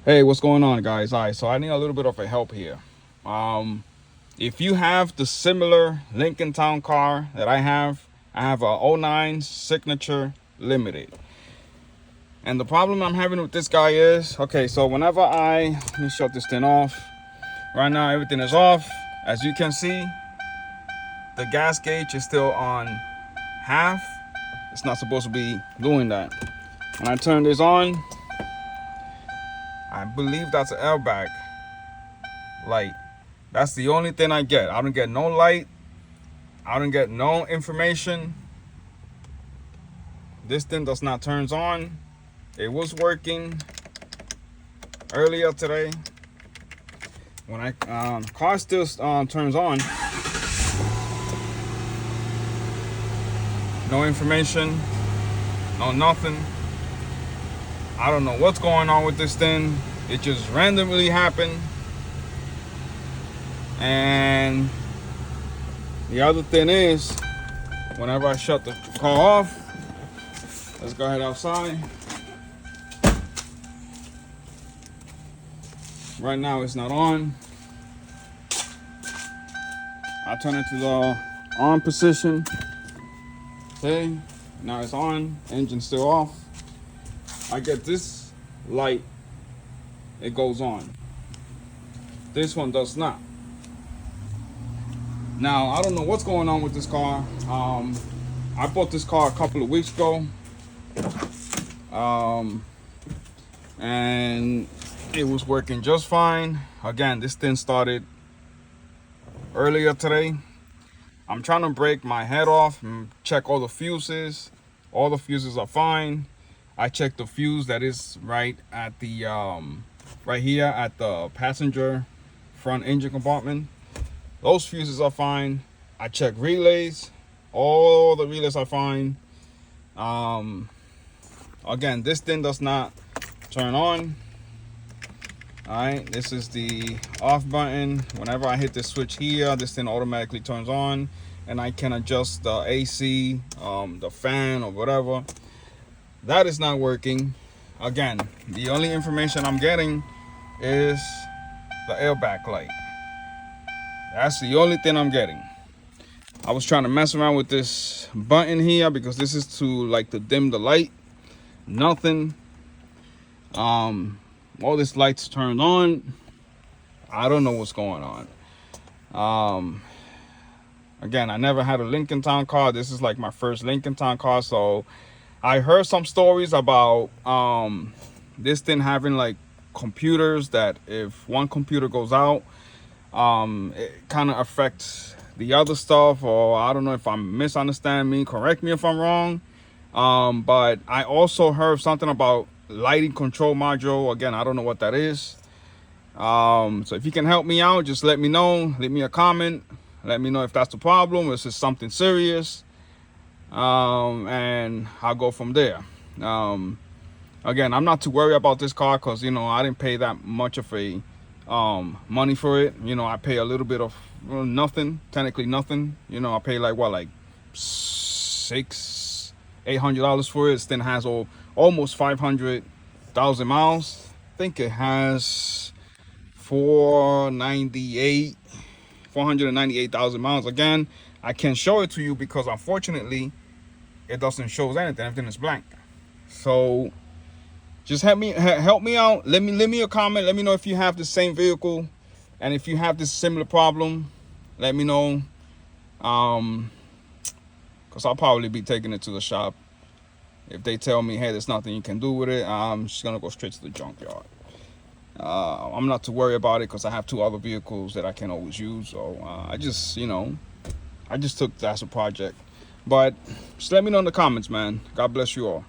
Hey, what's going on, guys? All right, so I need a little bit of a help here. If you have the similar Lincoln Town car that I have a '09 Signature Limited. And the problem I'm having with this guy is, okay, so let me shut this thing off. Right now, everything is off. As you can see, the gas gauge is still on half. It's not supposed to be doing that. When I turn this on, I believe that's an airbag light. That's the only thing I get. I don't get no light. I don't get no information. This thing does not turn on. It was working earlier today. When car still turns on. No information. No nothing. I don't know what's going on with this thing. It just randomly happened. And the other thing is, whenever I shut the car off, let's go ahead outside. Right now it's not on. I turn it to the on position. Okay, now it's on. Engine still off. I get this light, it goes on. This one does not. Now, I don't know what's going on with this car. I bought this car a couple of weeks ago. And it was working just fine. Again, this thing started earlier today. I'm trying to break my head off and check all the fuses. All the fuses are fine. I checked the fuse that is right at the right here at the passenger front engine compartment. Those fuses are fine. I checked relays. All the relays are fine. Again, this thing does not turn on. All right, this is the off button. Whenever I hit the switch here, this thing automatically turns on, and I can adjust the AC, the fan, or whatever. That is not working. Again, the only information I'm getting is the airbag light. That's the only thing I'm getting. I was trying to mess around with this button here because this is to dim the light. Nothing. All this lights turned on. I don't know what's going on. Again, I never had a Lincoln Town car. This is like my first Lincoln Town car, so I heard some stories about this thing having like computers that if one computer goes out, it kind of affects the other stuff, or I don't know if I'm misunderstanding. Correct me if I'm wrong. But I also heard something about lighting control module. Again, I don't know what that is. So if you can help me out, just let me know. Leave me a comment. Let me know if that's the problem, or if it's something serious. And I'll go from there. Again, I'm not too worried about this car because, I didn't pay that much of a money for it. I pay a little bit of nothing, technically nothing. I pay like $600-800 for it. This thing has almost 500,000 miles. I think it has 498,000 miles. Again, I can't show it to you because unfortunately it doesn't show anything. Everything is blank. So just help me out. Leave me a comment. Let me know if you have the same vehicle, and if you have this similar problem, let me know. Because I'll probably be taking it to the shop. If they tell me, hey, there's nothing you can do with it, I'm just gonna go straight to the junkyard. I'm not too worried about it because I have 2 other vehicles that I can always use. So I just took that as a project. But just let me know in the comments, man. God bless you all.